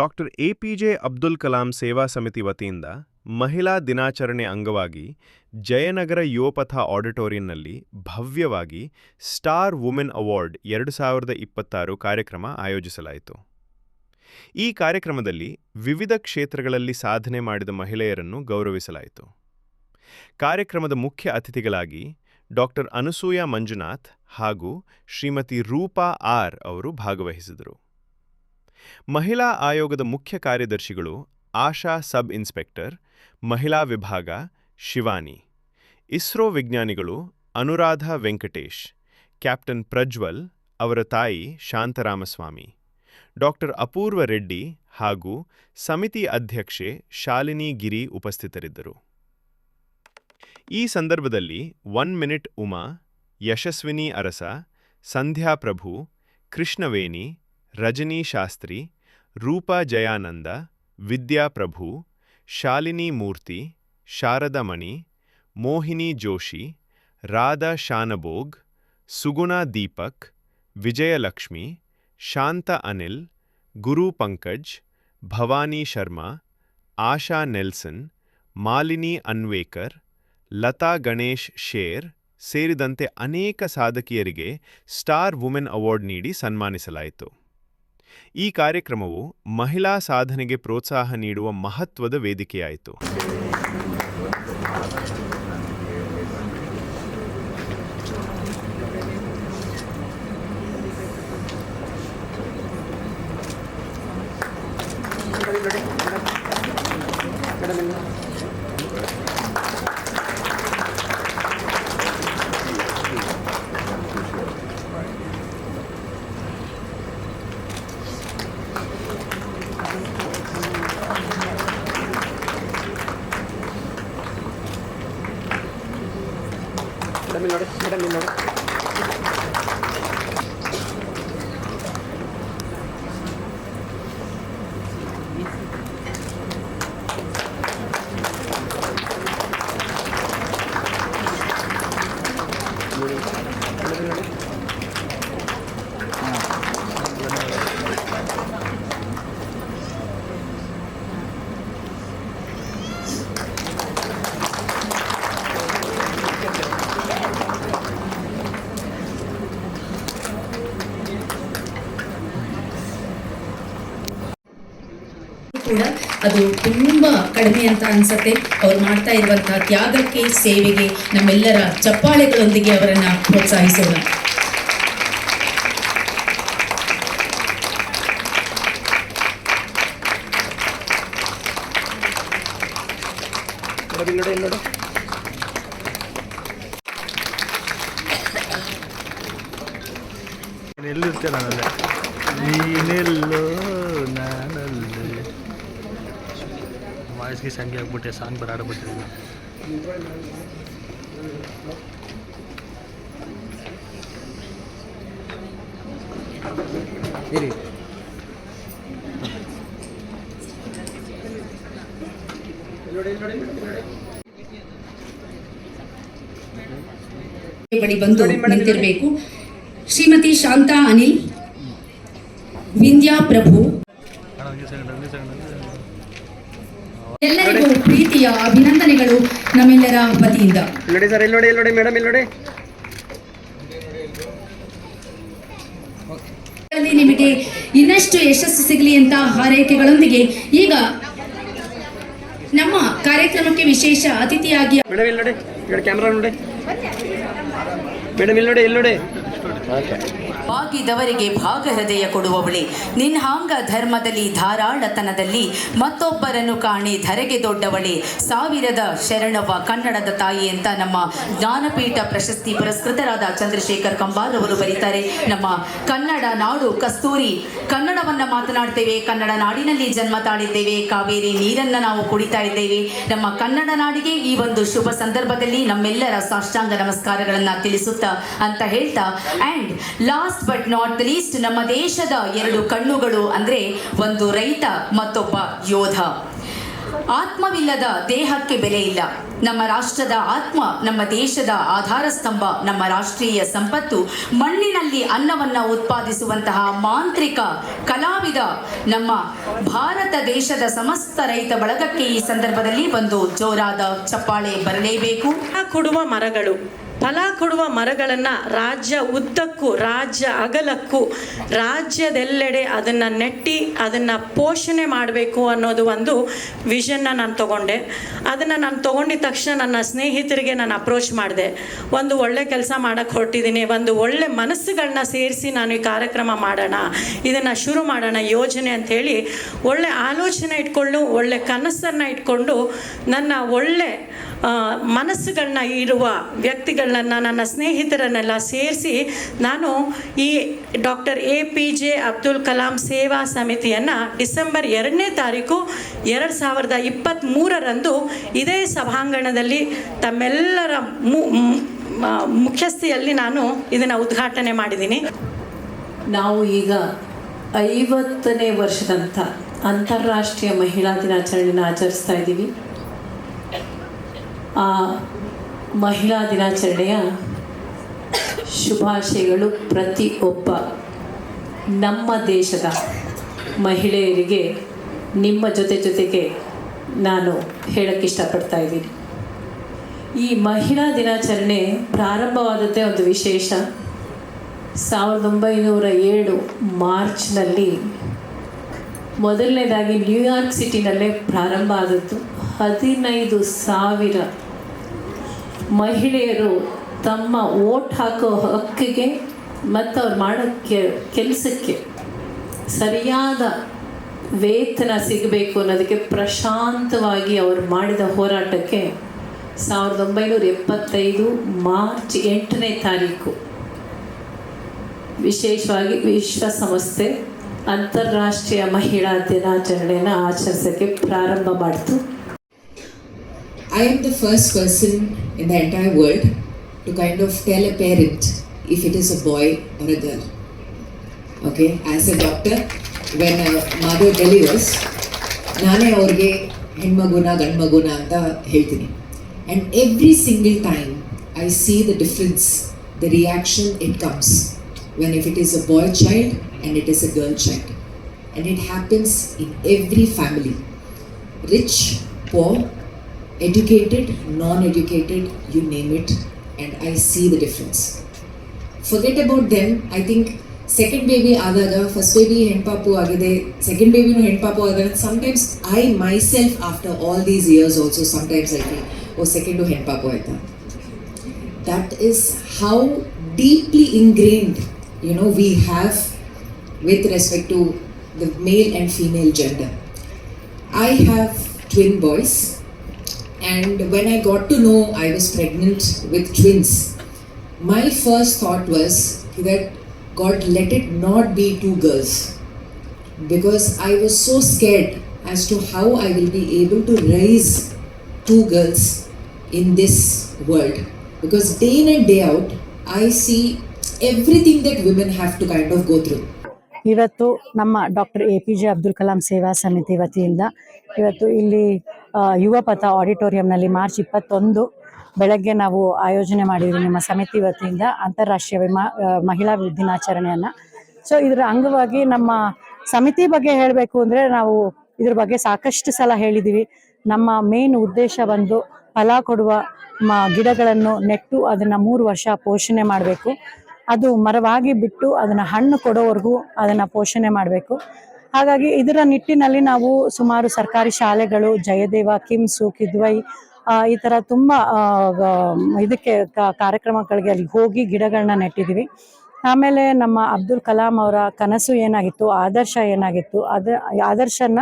Doctor APJ Abdul Kalam ಸೇವಾ ಸಮಿತಿ ವತಿಯಿಂದ ಮಹಿಳಾ ದಿನಾಚರಣೆ ಅಂಗವಾಗಿ Jayanagar Yuvapatha ಆಡಿಟೋರಿಯಂನಲ್ಲಿ ಭವ್ಯವಾಗಿ star women award 2026 ಕಾರ್ಯಕ್ರಮ ಆಯೋಜಿಸಲಾಯಿತು. ಈ ಕಾರ್ಯಕ್ರಮದಲ್ಲಿ ವಿವಿಧ ಕ್ಷೇತ್ರಗಳಲ್ಲಿ ಸಾಧನೆ ಮಾಡಿದ ಮಹಿಳೆಯರನ್ನು ಗೌರವಿಸಲಾಯಿತು. ಕಾರ್ಯಕ್ರಮದ ಮುಖ್ಯ ಅತಿಥಿಗಳಾಗಿ ಡಾಕ್ಟರ್ ಅನಸೂಯ ಮಂಜುನಾಥ್ ಹಾಗೂ ಶ್ರೀಮತಿ ರೂಪಾ ಆರ್ ಅವರು ಭಾಗವಹಿಸಿದರು. ಮಹಿಳಾ ಆಯೋಗದ ಮುಖ್ಯ ಕಾರ್ಯದರ್ಶಿಗಳು ಆಶಾ ಸಬ್ ಇನ್ಸ್ಪೆಕ್ಟರ್, ಮಹಿಳಾ ವಿಭಾಗ ಶಿವಾನಿ, ಇಸ್ರೋ ವಿಜ್ಞಾನಿಗಳು ಅನುರಾಧ ವೆಂಕಟೇಶ್, ಕ್ಯಾಪ್ಟನ್ ಪ್ರಜ್ವಲ್, ಅವರ ತಾಯಿ ಶಾಂತರಾಮಸ್ವಾಮಿ, ಡಾಕ್ಟರ್ ಅಪೂರ್ವ ರೆಡ್ಡಿ ಹಾಗೂ ಸಮಿತಿ ಅಧ್ಯಕ್ಷೆ ಶಾಲಿನಿ ಗಿರಿ ಉಪಸ್ಥಿತರಿದ್ದರು. ಈ ಸಂದರ್ಭದಲ್ಲಿ 1 ಮಿನಿಟ್ ಉಮಾ, ಯಶಸ್ವಿನಿ ಅರಸ, ಸಂಧ್ಯಾ ಪ್ರಭು, ಕೃಷ್ಣವೇಣಿ, ರಜನಿ ಶಾಸ್ತ್ರಿ, ರೂಪಾ ಜಯಾನಂದ, ವಿದ್ಯಾ ಪ್ರಭು, ಶಾಲಿನಿ ಮೂರ್ತಿ, ಶಾರದಾ ಮಣಿ, ಮೋಹಿನಿ ಜೋಶಿ, ರಾಧಾ ಶಾನಬೋಗ್, ಸುಗುಣ ದೀಪಕ್, ವಿಜಯಲಕ್ಷ್ಮಿ, ಶಾಂತ ಅನಿಲ್, ಗುರು ಪಂಕಜ್, ಭವಾನಿ ಶರ್ಮಾ, ಆಶಾ ನೆಲ್ಸನ್, ಮಾಲಿನಿ ಅನ್ವೇಕರ್, ಲತಾ ಗಣೇಶ್ ಶೇರ್ ಸೇರಿದಂತೆ ಅನೇಕ ಸಾಧಕಿಯರಿಗೆ ಸ್ಟಾರ್ ವುಮೆನ್ ಅವಾರ್ಡ್ ನೀಡಿ ಸನ್ಮಾನಿಸಲಾಯಿತು. ಈ ಕಾರ್ಯಕ್ರಮವು ಮಹಿಳಾ ಸಾಧನೆಗೆ ಪ್ರೋತ್ಸಾಹ ನೀಡುವ ಮಹತ್ವದ ವೇದಿಕೆಯಾಯಿತು. ಕೂಡ ಅದು ತುಂಬಾ ಕಡಿಮೆ ಅಂತ ಅನ್ಸುತ್ತೆ. ಅವ್ರು ಮಾಡ್ತಾ ಇರುವಂತಹ ತ್ಯಾಗಕ್ಕೆ, ಸೇವೆಗೆ ನಮ್ಮೆಲ್ಲರ ಚಪ್ಪಾಳೆಗಳೊಂದಿಗೆ ಅವರನ್ನ ಪ್ರೋತ್ಸಾಹಿಸೋಣ. ಎಲ್ಲಿರ್ತೇನೆ ನಾನಲ್ಲೇ, ನೀನೆಲ್ಲೋ ನಾನಲ್ಲೇ. ವಾಯ್ಸ್ಗೆ ಸಂಗಿ ಆಗ್ಬಿಟ್ಟೆ, ಸಾಂಗ್ ಬರಾಡ್ಬಿಟ್ಟಿದ್ದೀನಿ. ಬಳಿ ಬಂದು ನಿಂತಿರಬೇಕು. ಶ್ರೀಮತಿ ಶಾಂತಾ ಅನಿಲ್, ವಿಂದ್ಯಾ ಪ್ರಭು, ಎಲ್ಲರಿಗೂ ಪ್ರೀತಿಯ ಅಭಿನಂದನೆಗಳು ನಮ್ಮೆಲ್ಲರ ವತಿಯಿಂದ. ನಿಮಗೆ ಇನ್ನಷ್ಟು ಯಶಸ್ಸು ಸಿಗಲಿ ಅಂತ ಹಾರೈಕೆಗಳೊಂದಿಗೆ ಈಗ ನಮ್ಮ ಕಾರ್ಯಕ್ರಮಕ್ಕೆ ವಿಶೇಷ ಅತಿಥಿಯಾಗಿ ಬಾಗಿದವರಿಗೆ ಭಾಗ ಹೃದಯ ಕೊಡುವವಳೆ, ನಿನ್ಹಾಂಗ ಧರ್ಮದಲ್ಲಿ ಧಾರಾಳತನದಲ್ಲಿ ಮತ್ತೊಬ್ಬರನ್ನು ಕಾಣಿ ಧರೆಗೆ ದೊಡ್ಡವಳೆ, ಸಾವಿರದ ಶರಣವ ಕನ್ನಡದ ತಾಯಿ ಅಂತ ನಮ್ಮ ಜ್ಞಾನಪೀಠ ಪ್ರಶಸ್ತಿ ಪುರಸ್ಕೃತರಾದ ಚಂದ್ರಶೇಖರ್ ಕಂಬಾರ್ ಅವರು ಬರೀತಾರೆ. ನಮ್ಮ ಕನ್ನಡ ನಾಡು ಕಸ್ತೂರಿ, ಕನ್ನಡವನ್ನ ಮಾತನಾಡ್ತೇವೆ, ಕನ್ನಡ ನಾಡಿನಲ್ಲಿ ಜನ್ಮ ತಾಳಿದ್ದೇವೆ, ಕಾವೇರಿ ನೀರನ್ನ ನಾವು ಕುಡಿತಾ ಇದ್ದೇವೆ. ನಮ್ಮ ಕನ್ನಡ ನಾಡಿಗೆ ಈ ಒಂದು ಶುಭ ಸಂದರ್ಭದಲ್ಲಿ ನಮ್ಮೆಲ್ಲರ ಸಾಷ್ಟಾಂಗ ನಮಸ್ಕಾರಗಳನ್ನ ತಿಳಿಸುತ್ತಾ ಅಂತ ಹೇಳ್ತಾ, and last but not the least, ನಮ್ಮ ದೇಶದ 2 ಕಣ್ಣುಗಳು ಅಂದ್ರೆ ಒಂದು ರೈತ, ಮತ್ತೊಬ್ಬ ಯೋಧ. ಆತ್ಮವಿಲ್ಲದ ದೇಹಕ್ಕೆ ಬೆಲೆ ಇಲ್ಲ. ನಮ್ಮ ರಾಷ್ಟ್ರದ ಆತ್ಮ, ನಮ್ಮ ದೇಶದ ಆಧಾರ ಸ್ತಂಭ, ನಮ್ಮ ರಾಷ್ಟ್ರೀಯ ಸಂಪತ್ತು, ಮಣ್ಣಿನಲ್ಲಿ ಅನ್ನವನ್ನು ಉತ್ಪಾದಿಸುವಂತಹ ಮಾಂತ್ರಿಕ ಕಲಾವಿದ ನಮ್ಮ ಭಾರತ ದೇಶದ ಸಮಸ್ತ ರೈತ ಬಳಗಕ್ಕೆ ಈ ಸಂದರ್ಭದಲ್ಲಿ ಒಂದು ಜೋರಾದ ಚಪ್ಪಾಳೆ ಬರಲೇಬೇಕು. ಕೊಡುವ ಮರಗಳು, ಫಲ ಕೊಡುವ ಮರಗಳನ್ನು ರಾಜ್ಯ ಉದ್ದಕ್ಕೂ, ರಾಜ್ಯ ಅಗಲಕ್ಕೂ, ರಾಜ್ಯದೆಲ್ಲೆಡೆ ಅದನ್ನು ನೆಟ್ಟಿ ಅದನ್ನು ಪೋಷಣೆ ಮಾಡಬೇಕು ಅನ್ನೋದು ಒಂದು ವಿಷನ್ನ ನಾನು ತೊಗೊಂಡೆ. ಅದನ್ನು ನಾನು ತೊಗೊಂಡಿದ್ದ ತಕ್ಷಣ ನನ್ನ ಸ್ನೇಹಿತರಿಗೆ ನಾನು ಅಪ್ರೋಚ್ ಮಾಡಿದೆ. ಒಂದು ಒಳ್ಳೆ ಕೆಲಸ ಮಾಡೋಕ್ಕೆ ಹೊರಟಿದ್ದೀನಿ, ಒಂದು ಒಳ್ಳೆ ಮನಸ್ಸುಗಳನ್ನ ಸೇರಿಸಿ ನಾನು ಈ ಕಾರ್ಯಕ್ರಮ ಮಾಡೋಣ, ಇದನ್ನು ಶುರು ಮಾಡೋಣ ಯೋಜನೆ ಅಂಥೇಳಿ ಒಳ್ಳೆ ಆಲೋಚನೆ ಇಟ್ಕೊಂಡು, ಒಳ್ಳೆ ಕನಸನ್ನು ಇಟ್ಕೊಂಡು, ನನ್ನ ಒಳ್ಳೆ ಮನಸ್ಸುಗಳನ್ನ ಇರುವ ವ್ಯಕ್ತಿಗಳನ್ನ, ನನ್ನ ಸ್ನೇಹಿತರನ್ನೆಲ್ಲ ಸೇರಿಸಿ ನಾನು ಈ ಡಾಕ್ಟರ್ APJ ಅಬ್ದುಲ್ ಕಲಾಂ ಸೇವಾ ಸಮಿತಿಯನ್ನು ಡಿಸೆಂಬರ್ 2ನೇ ತಾರೀಕು 2023ರಂದು ಇದೇ ಸಭಾಂಗಣದಲ್ಲಿ ತಮ್ಮೆಲ್ಲರ ಮುಖ್ಯಸ್ಥೆಯಲ್ಲಿ ನಾನು ಇದನ್ನು ಉದ್ಘಾಟನೆ ಮಾಡಿದ್ದೀನಿ. ನಾವು ಈಗ 50ನೇ ವರ್ಷದಂಥ ಅಂತಾರಾಷ್ಟ್ರೀಯ ಮಹಿಳಾ ದಿನಾಚರಣೆಯನ್ನು ಆಚರಿಸ್ತಾ ಇದ್ದೀವಿ. ಆ ಮಹಿಳಾ ದಿನಾಚರಣೆಯ ಶುಭಾಶಯಗಳು ಪ್ರತಿಯೊಬ್ಬ ನಮ್ಮ ದೇಶದ ಮಹಿಳೆಯರಿಗೆ ನಿಮ್ಮ ಜೊತೆಗೆ ನಾನು ಹೇಳಕ್ಕೆ ಇಷ್ಟಪಡ್ತಾ ಇದ್ದೀನಿ. ಈ ಮಹಿಳಾ ದಿನಾಚರಣೆ ಪ್ರಾರಂಭವಾದದ್ದೇ ಒಂದು ವಿಶೇಷ. 1907 ಮಾರ್ಚ್ನಲ್ಲಿ ಮೊದಲನೇದಾಗಿ ನ್ಯೂಯಾರ್ಕ್ ಸಿಟಿನಲ್ಲೇ ಪ್ರಾರಂಭ ಆದದ್ದು. 15,000 ಮಹಿಳೆಯರು ತಮ್ಮ ವೋಟ್ ಹಾಕೋ ಹಕ್ಕಿಗೆ ಮತ್ತು ಅವ್ರು ಮಾಡೋ ಕೆಲಸಕ್ಕೆ ಸರಿಯಾದ ವೇತನ ಸಿಗಬೇಕು ಅನ್ನೋದಕ್ಕೆ ಪ್ರಶಾಂತವಾಗಿ ಅವರು ಮಾಡಿದ ಹೋರಾಟಕ್ಕೆ 1975 ಮಾರ್ಚ್ 8ನೇ ತಾರೀಕು ವಿಶೇಷವಾಗಿ ವಿಶ್ವಸಂಸ್ಥೆ ಅಂತಾರಾಷ್ಟ್ರೀಯ ಮಹಿಳಾ ದಿನಾಚರಣೆಯನ್ನು ಆಚರಿಸೋಕ್ಕೆ ಪ್ರಾರಂಭ ಮಾಡಿತು. I am the first person in the entire world to kind of tell a parent if it is a boy or a girl. Okay, as a doctor, when a mother delivers, ನಾನೇ ಅವ್ರಿಗೆ ಹೆಣ್ಮಗುನ ಗಂಡ್ಮಗುನ ಅಂತ ಹೇಳ್ತೀನಿ. And every single time I see the difference, the reaction it comes when if it is a boy child and it is a girl child. And it happens in every family, rich, poor, educated, non-educated, you name it, and I see the difference. Forget about them. I think second baby ಆದಾಗ first baby ಹೆಣ್ಪಾಪು ಆಗಿದೆ, second baby ಹೆಣ್ಪಾಪು ಆದಾಗ sometimes I myself after all these years also sometimes I feel second ಹೆಣ್ಪಾಪು ಆಯ್ತಾ. That is how deeply ingrained we have with respect to the male and female gender. I have twin boys. And when I got to know I was pregnant with twins, my first thought was that God, let it not be two girls, because I was so scared as to how I will be able to raise two girls in this world, because day in and day out I see everything that women have to kind of go through. ಇವತ್ತು ನಮ್ಮ doctor APJ Abdul Kalam ಸೇವಾ ಸಮಿತಿ ವತಿಯಿಂದ ಇವತ್ತು ಇಲ್ಲಿ ಯುವ ಪಥ ಆಡಿಟೋರಿಯಂನಲ್ಲಿ March 21 ಬೆಳಗ್ಗೆ ನಾವು ಆಯೋಜನೆ ಮಾಡಿದ್ವಿ ನಿಮ್ಮ ಸಮಿತಿ ವತಿಯಿಂದ ಅಂತಾರಾಷ್ಟ್ರೀಯ ಮಹಿಳಾ ದಿನಾಚರಣೆಯನ್ನು. ಸೊ ಇದರ ಅಂಗವಾಗಿ ನಮ್ಮ ಸಮಿತಿ ಬಗ್ಗೆ ಹೇಳಬೇಕು ಅಂದರೆ ನಾವು ಇದ್ರ ಬಗ್ಗೆ ಸಾಕಷ್ಟು ಸಲ ಹೇಳಿದ್ದೀವಿ. ನಮ್ಮ ಮೇನ್ ಉದ್ದೇಶ ಒಂದು ಫಲ ಕೊಡುವ ಗಿಡಗಳನ್ನು ನೆಟ್ಟು ಅದನ್ನು 3 ವರ್ಷ ಪೋಷಣೆ ಮಾಡಬೇಕು. ಅದು ಮರವಾಗಿ ಬಿಟ್ಟು ಅದನ್ನು ಹಣ್ಣು ಕೊಡೋವರೆಗೂ ಅದನ್ನು ಪೋಷಣೆ ಮಾಡಬೇಕು. ಹಾಗಾಗಿ ಇದರ ನಿಟ್ಟಿನಲ್ಲಿ ನಾವು ಸುಮಾರು ಸರ್ಕಾರಿ ಶಾಲೆಗಳು, ಜಯದೇವ, ಕಿಮ್ಸು, ಕಿದ್ವೈ ಈ ಥರ ತುಂಬ ಇದಕ್ಕೆ ಕಾರ್ಯಕ್ರಮಗಳಿಗೆ ಅಲ್ಲಿ ಹೋಗಿ ಗಿಡಗಳನ್ನ ನೆಟ್ಟಿದ್ದೀವಿ. ಆಮೇಲೆ ನಮ್ಮ ಅಬ್ದುಲ್ ಕಲಾಂ ಅವರ ಕನಸು ಏನಾಗಿತ್ತು, ಆದರ್ಶ ಏನಾಗಿತ್ತು, ಆದರ್ಶನ